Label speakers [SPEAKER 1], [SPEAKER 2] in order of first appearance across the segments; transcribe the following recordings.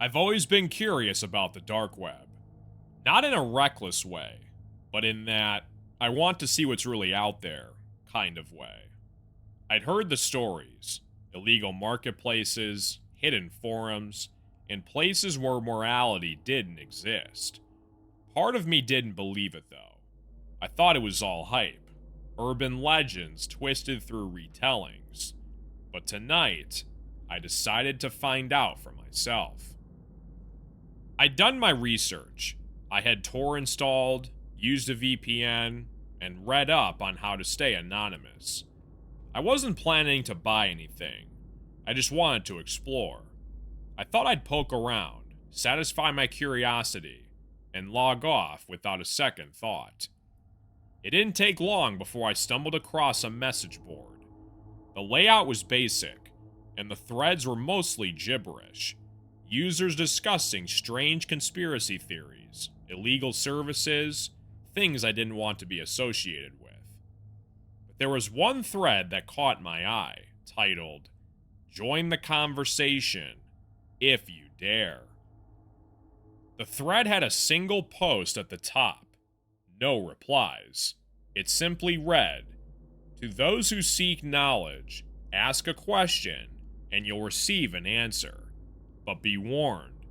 [SPEAKER 1] I've always been curious about the dark web. Not in a reckless way, but in that I want to see what's really out there kind of way. I'd heard the stories, illegal marketplaces, hidden forums, and places where morality didn't exist. Part of me didn't believe it though. I thought it was all hype, urban legends twisted through retellings. But tonight, I decided to find out for myself. I'd done my research. I had Tor installed, used a VPN, and read up on how to stay anonymous. I wasn't planning to buy anything. I just wanted to explore. I thought I'd poke around, satisfy my curiosity, and log off without a second thought. It didn't take long before I stumbled across a message board. The layout was basic, and the threads were mostly gibberish. Users discussing strange conspiracy theories, illegal services, things I didn't want to be associated with. But there was one thread that caught my eye, titled, "Join the conversation, if you dare." The thread had a single post at the top, no replies. It simply read, "To those who seek knowledge, ask a question, and you'll receive an answer. But be warned,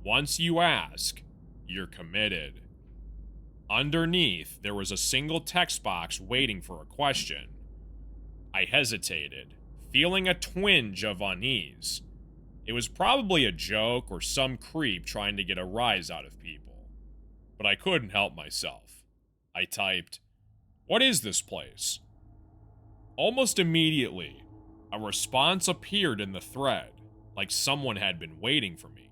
[SPEAKER 1] once you ask, you're committed." Underneath, there was a single text box waiting for a question. I hesitated, feeling a twinge of unease. It was probably a joke or some creep trying to get a rise out of people. But I couldn't help myself. I typed, "What is this place?" Almost immediately, a response appeared in the thread, like someone had been waiting for me.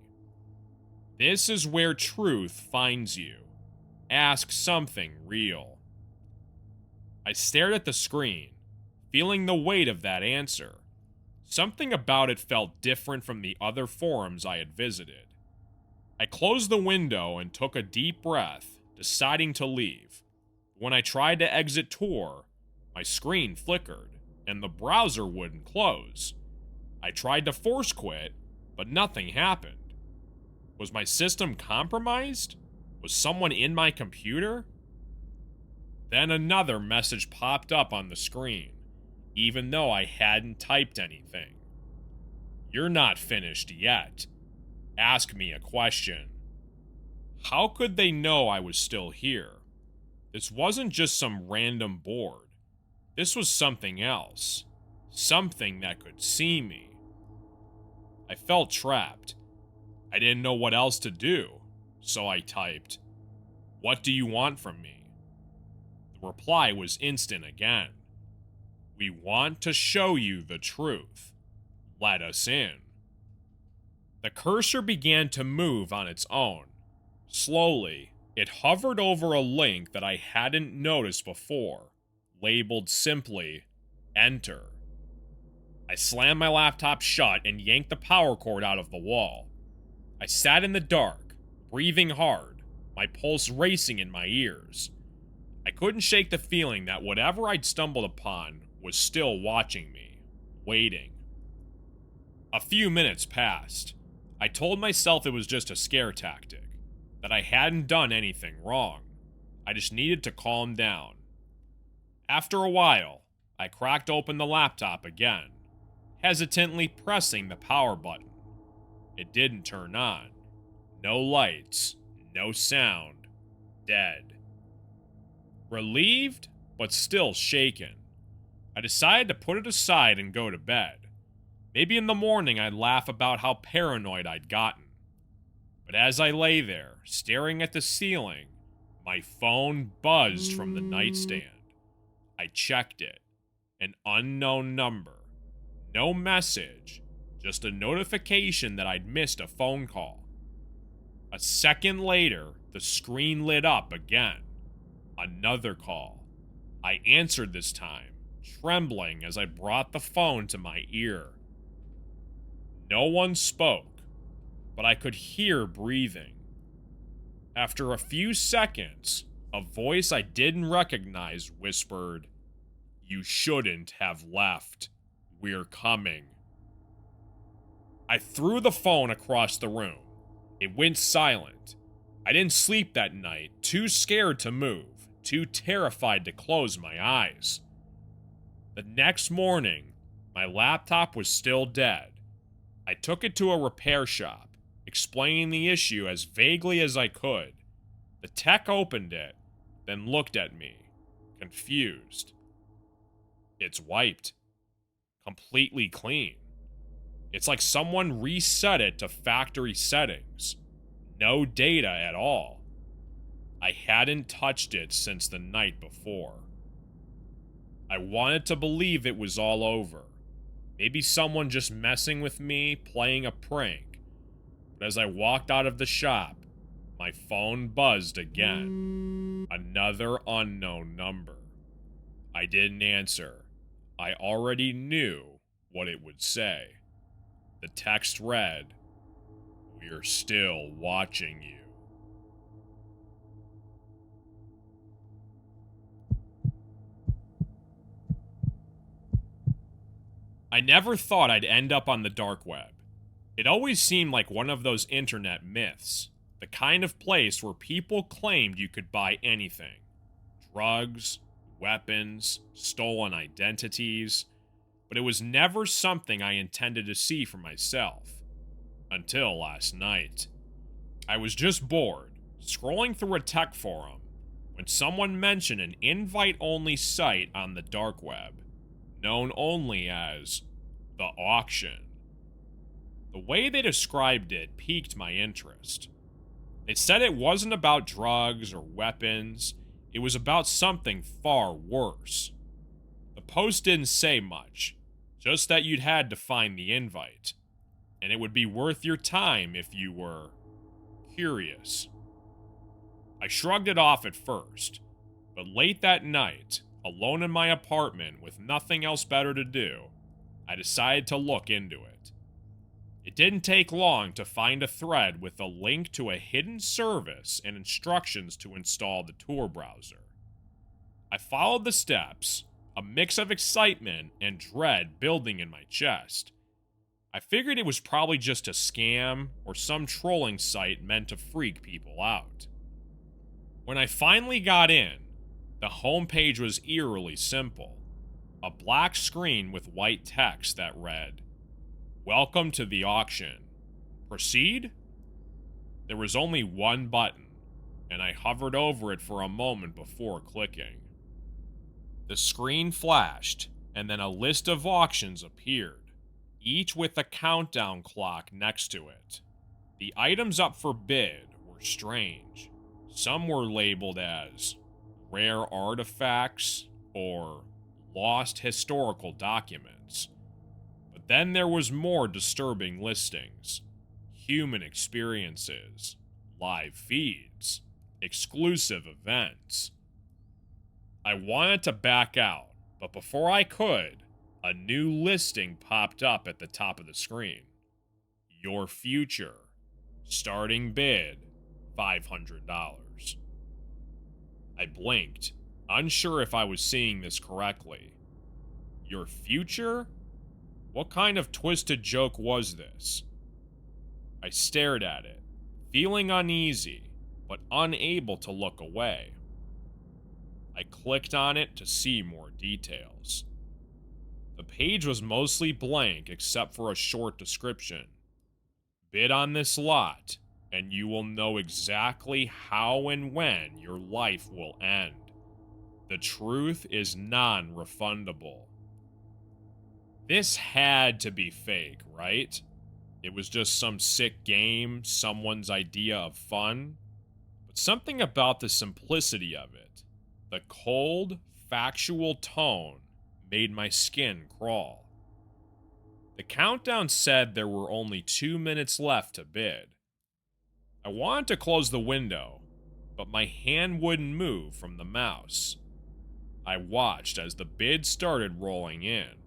[SPEAKER 1] "This is where truth finds you. Ask something real." I stared at the screen, feeling the weight of that answer. Something about it felt different from the other forums I had visited. I closed the window and took a deep breath, deciding to leave. When I tried to exit Tor, my screen flickered, and the browser wouldn't close. I tried to force quit, but nothing happened. Was my system compromised? Was someone in my computer? Then another message popped up on the screen, even though I hadn't typed anything. "You're not finished yet. Ask me a question." How could they know I was still here? This wasn't just some random board. This was something else. Something that could see me. I felt trapped. I didn't know what else to do, so I typed, "What do you want from me?" The reply was instant again. "We want to show you the truth. Let us in." The cursor began to move on its own. Slowly, it hovered over a link that I hadn't noticed before, labeled simply, "Enter." I slammed my laptop shut and yanked the power cord out of the wall. I sat in the dark, breathing hard, my pulse racing in my ears. I couldn't shake the feeling that whatever I'd stumbled upon was still watching me, waiting. A few minutes passed. I told myself it was just a scare tactic, that I hadn't done anything wrong. I just needed to calm down. After a while, I cracked open the laptop again, hesitantly pressing the power button. It didn't turn on. No lights, no sound, dead. Relieved, but still shaken, I decided to put it aside and go to bed. Maybe in the morning I'd laugh about how paranoid I'd gotten. But as I lay there, staring at the ceiling, my phone buzzed from the nightstand. I checked it. An unknown number. No message, just a notification that I'd missed a phone call. A second later, the screen lit up again. Another call. I answered this time, trembling as I brought the phone to my ear. No one spoke, but I could hear breathing. After a few seconds, a voice I didn't recognize whispered, "You shouldn't have left. We're coming." I threw the phone across the room, It went silent. I didn't sleep that night, too scared to move, too terrified to close my eyes. The next morning, my laptop was still dead. I took it to a repair shop, explaining the issue as vaguely as I could. The tech opened it, then looked at me, confused. It's wiped. Completely clean. It's like someone reset it to factory settings. No data at all. I hadn't touched it since the night before. I wanted to believe it was all over. Maybe someone just messing with me, playing a prank. But as I walked out of the shop, my phone buzzed again. Another unknown number. I didn't answer. I already knew what it would say. The text read, "We're still watching you." I never thought I'd end up on the dark web. It always seemed like one of those internet myths, the kind of place where people claimed you could buy anything. Drugs, weapons, stolen identities, but it was never something I intended to see for myself. Until last night. I was just bored, scrolling through a tech forum, when someone mentioned an invite-only site on the dark web, known only as the auction. The way they described it piqued my interest. They said it wasn't about drugs or weapons, it was about something far worse. The post didn't say much, just that you'd had to find the invite, and it would be worth your time if you were curious. I shrugged it off at first, but late that night, alone in my apartment with nothing else better to do, I decided to look into it. It didn't take long to find a thread with a link to a hidden service and instructions to install the Tor browser. I followed the steps, a mix of excitement and dread building in my chest. I figured it was probably just a scam or some trolling site meant to freak people out. When I finally got in, the homepage was eerily simple. A black screen with white text that read, "Welcome to the auction. Proceed?" There was only one button, and I hovered over it for a moment before clicking. The screen flashed, and then a list of auctions appeared, each with a countdown clock next to it. The items up for bid were strange. Some were labeled as rare artifacts or lost historical documents. But then there was more disturbing listings. Human experiences, live feeds, exclusive events. I wanted to back out, but before I could, a new listing popped up at the top of the screen. Your future. Starting bid, $500. I blinked, unsure if I was seeing this correctly. Your future? What kind of twisted joke was this? I stared at it, feeling uneasy, but unable to look away. I clicked on it to see more details. The page was mostly blank except for a short description. Bid on this lot, and you will know exactly how and when your life will end. The truth is non-refundable. This had to be fake, right? It was just some sick game, someone's idea of fun. But something about the simplicity of it, the cold, factual tone, made my skin crawl. The countdown said there were only 2 minutes left to bid. I wanted to close the window, but my hand wouldn't move from the mouse. I watched as the bid started rolling in.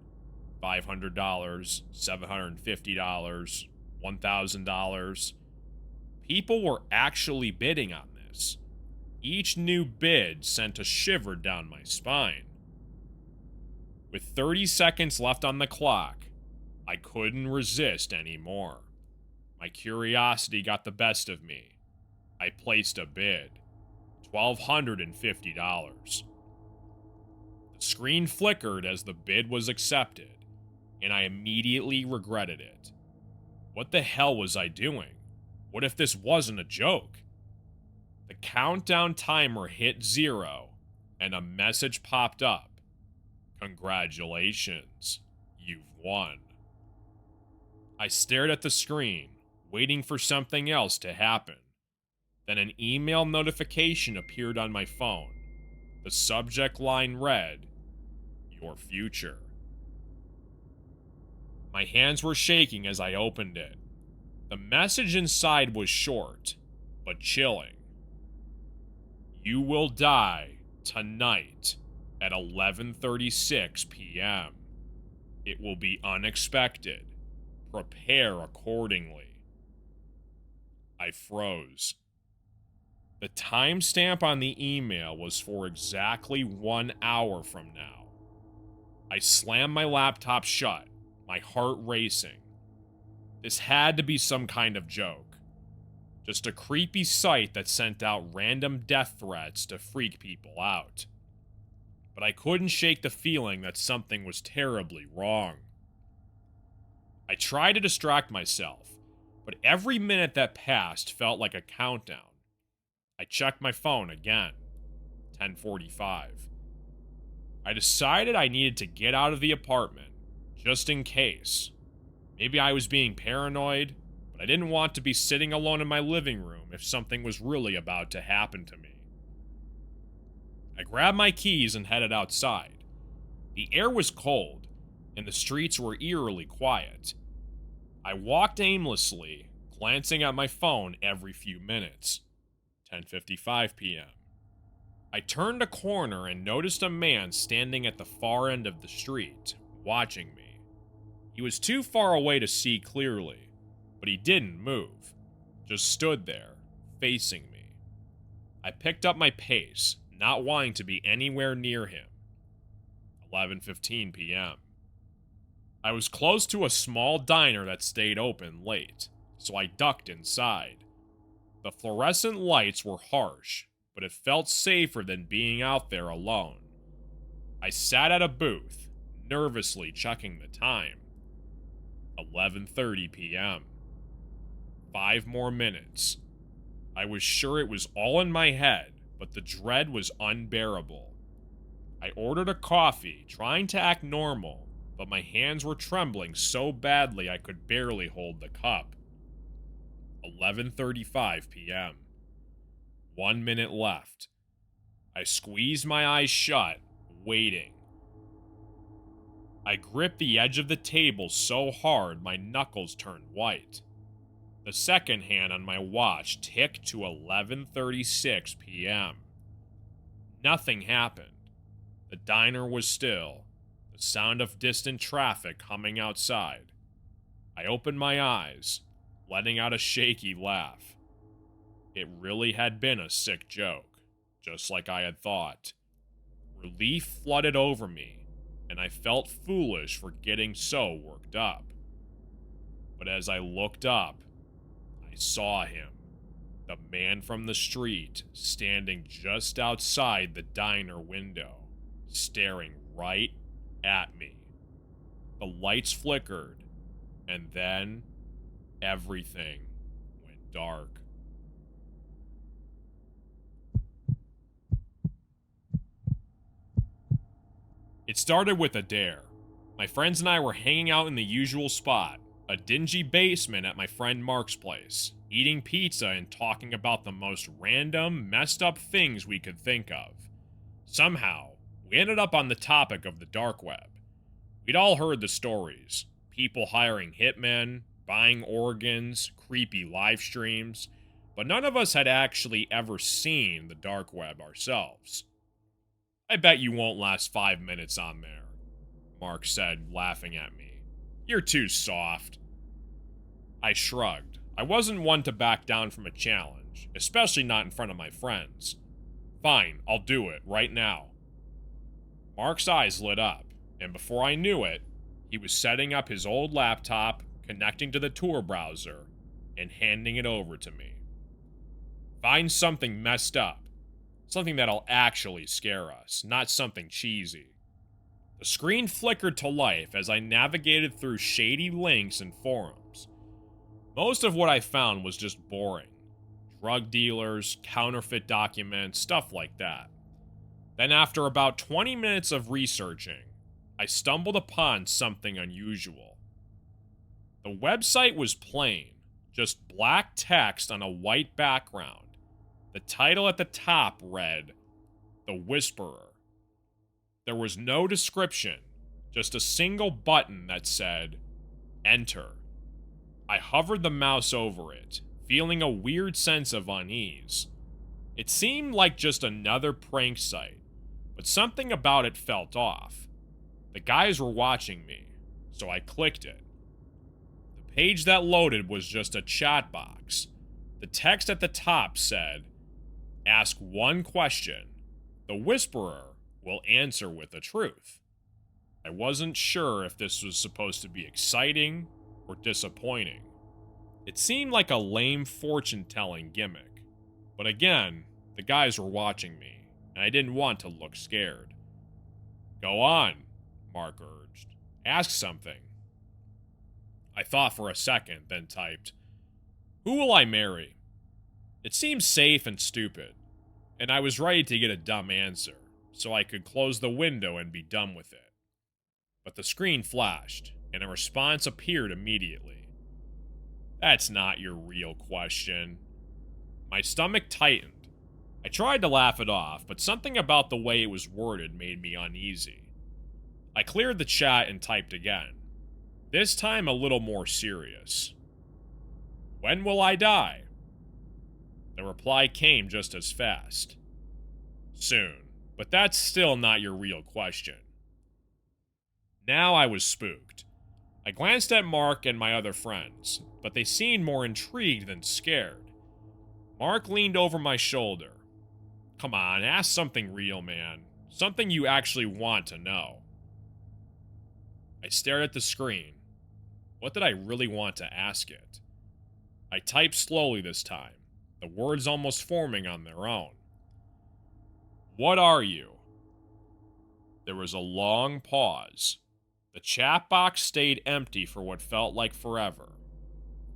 [SPEAKER 1] $500, $750, $1,000. People were actually bidding on this. Each new bid sent a shiver down my spine. With 30 seconds left on the clock, I couldn't resist anymore. My curiosity got the best of me. I placed a bid. $1,250. The screen flickered as the bid was accepted, and I immediately regretted it. What the hell was I doing? What if this wasn't a joke? The countdown timer hit 0, and a message popped up. Congratulations, you've won. I stared at the screen, waiting for something else to happen. Then an email notification appeared on my phone. The subject line read, "Your future." My hands were shaking as I opened it. The message inside was short, but chilling. You will die tonight at 11:36 p.m. It will be unexpected. Prepare accordingly. I froze. The timestamp on the email was for exactly 1 hour from now. I slammed my laptop shut, my heart racing. This had to be some kind of joke. Just a creepy site that sent out random death threats to freak people out. But I couldn't shake the feeling that something was terribly wrong. I tried to distract myself, but every minute that passed felt like a countdown. I checked my phone again. 10:45. I decided I needed to get out of the apartment, just in case. Maybe I was being paranoid, but I didn't want to be sitting alone in my living room if something was really about to happen to me. I grabbed my keys and headed outside. The air was cold, and the streets were eerily quiet. I walked aimlessly, glancing at my phone every few minutes. 10:55 p.m. I turned a corner and noticed a man standing at the far end of the street, watching me. He was too far away to see clearly, but he didn't move, just stood there, facing me. I picked up my pace, not wanting to be anywhere near him. 11:15 p.m. I was close to a small diner that stayed open late, so I ducked inside. The fluorescent lights were harsh, but it felt safer than being out there alone. I sat at a booth, nervously checking the time. 11:30 p.m. 5 more minutes. I was sure it was all in my head, but the dread was unbearable. I ordered a coffee, trying to act normal, but my hands were trembling so badly I could barely hold the cup. 11:35 p.m. 1 minute left. I squeezed my eyes shut, waiting. I gripped the edge of the table so hard my knuckles turned white. The second hand on my watch ticked to 11:36 p.m. Nothing happened. The diner was still, the sound of distant traffic humming outside. I opened my eyes, letting out a shaky laugh. It really had been a sick joke, just like I had thought. Relief flooded over me, and I felt foolish for getting so worked up. But as I looked up, I saw him, the man from the street, standing just outside the diner window, staring right at me. The lights flickered, and then everything went dark. It started with a dare. My friends and I were hanging out in the usual spot, a dingy basement at my friend Mark's place, eating pizza and talking about the most random, messed up things we could think of. Somehow, we ended up on the topic of the dark web. We'd all heard the stories. People hiring hitmen, buying organs, creepy live streams, but none of us had actually ever seen the dark web ourselves. "I bet you won't last 5 minutes on there," Mark said, laughing at me. "You're too soft." I shrugged. I wasn't one to back down from a challenge, especially not in front of my friends. "Fine, I'll do it, right now." Mark's eyes lit up, and before I knew it, he was setting up his old laptop, connecting to the Tor browser, and handing it over to me. Find something messed up. Something that'll actually scare us, not something cheesy. The screen flickered to life as I navigated through shady links and forums. Most of what I found was just boring. Drug dealers, counterfeit documents, stuff like that. Then after about 20 minutes of researching, I stumbled upon something unusual. The website was plain, just black text on a white background. The title at the top read, The Whisperer. There was no description, just a single button that said, Enter. I hovered the mouse over it, feeling a weird sense of unease. It seemed like just another prank site, but something about it felt off. The guys were watching me, so I clicked it. The page that loaded was just a chat box. The text at the top said, Ask one question. The Whisperer will answer with the truth. I wasn't sure if this was supposed to be exciting or disappointing. It seemed like a lame fortune-telling gimmick. But again, the guys were watching me, and I didn't want to look scared. Go on, Mark urged. Ask something. I thought for a second, then typed, Who will I marry? It seemed safe and stupid, and I was ready to get a dumb answer, so I could close the window and be done with it. But the screen flashed, and a response appeared immediately. That's not your real question. My stomach tightened. I tried to laugh it off, but something about the way it was worded made me uneasy. I cleared the chat and typed again, this time a little more serious. When will I die? The reply came just as fast. Soon, but that's still not your real question. Now I was spooked. I glanced at Mark and my other friends, but they seemed more intrigued than scared. Mark leaned over my shoulder. Come on, ask something real, man. Something you actually want to know. I stared at the screen. What did I really want to ask it? I typed slowly this time, the words almost forming on their own. What are you? There was a long pause. The chat box stayed empty for what felt like forever.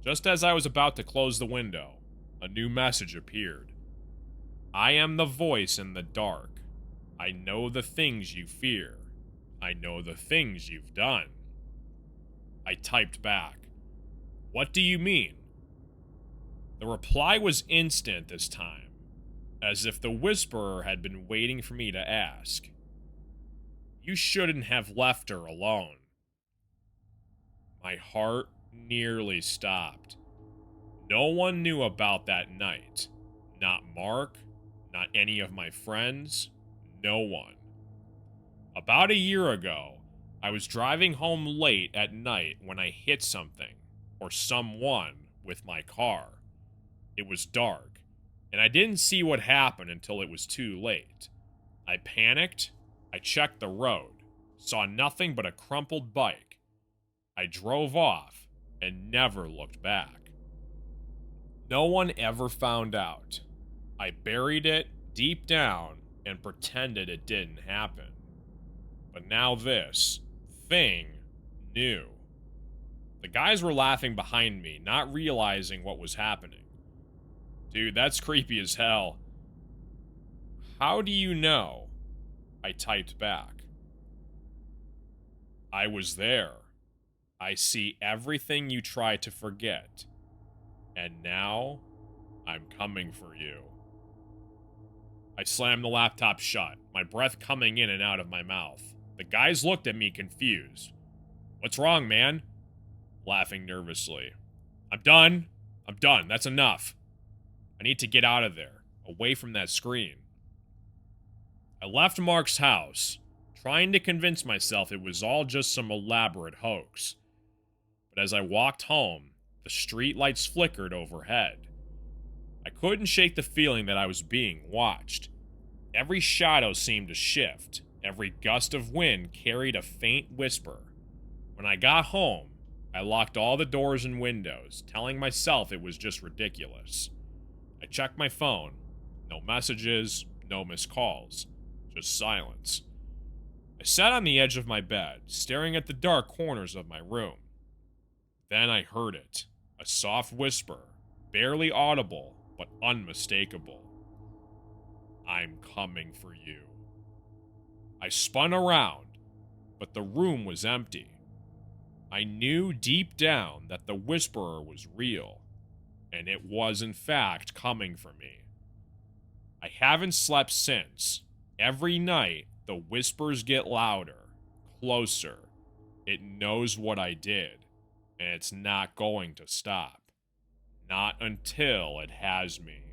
[SPEAKER 1] Just as I was about to close the window, a new message appeared. I am the voice in the dark. I know the things you fear. I know the things you've done. I typed back. What do you mean? The reply was instant this time, as if the Whisperer had been waiting for me to ask. You shouldn't have left her alone. My heart nearly stopped. No one knew about that night. Not Mark, not any of my friends, no one. About a year ago, I was driving home late at night when I hit something, or someone, with my car. It was dark, and I didn't see what happened until it was too late. I panicked, I checked the road, saw nothing but a crumpled bike. I drove off, and never looked back. No one ever found out. I buried it deep down and pretended it didn't happen. But now this thing knew. The guys were laughing behind me, not realizing what was happening. Dude, that's creepy as hell. How do you know? I typed back. I was there. I see everything you try to forget. And now, I'm coming for you. I slammed the laptop shut, my breath coming in and out of my mouth. The guys looked at me confused. What's wrong, man? Laughing nervously. I'm done. That's enough. I need to get out of there, away from that screen. I left Mark's house, trying to convince myself it was all just some elaborate hoax. But as I walked home, the streetlights flickered overhead. I couldn't shake the feeling that I was being watched. Every shadow seemed to shift. Every gust of wind carried a faint whisper. When I got home, I locked all the doors and windows, telling myself it was just ridiculous. I checked my phone. No messages, no missed calls, just silence. I sat on the edge of my bed, staring at the dark corners of my room. Then I heard it, a soft whisper, barely audible, but unmistakable. I'm coming for you. I spun around, but the room was empty. I knew deep down that the whisperer was real, and it was in fact coming for me. I haven't slept since. Every night, the whispers get louder, closer. It knows what I did, and it's not going to stop. Not until it has me.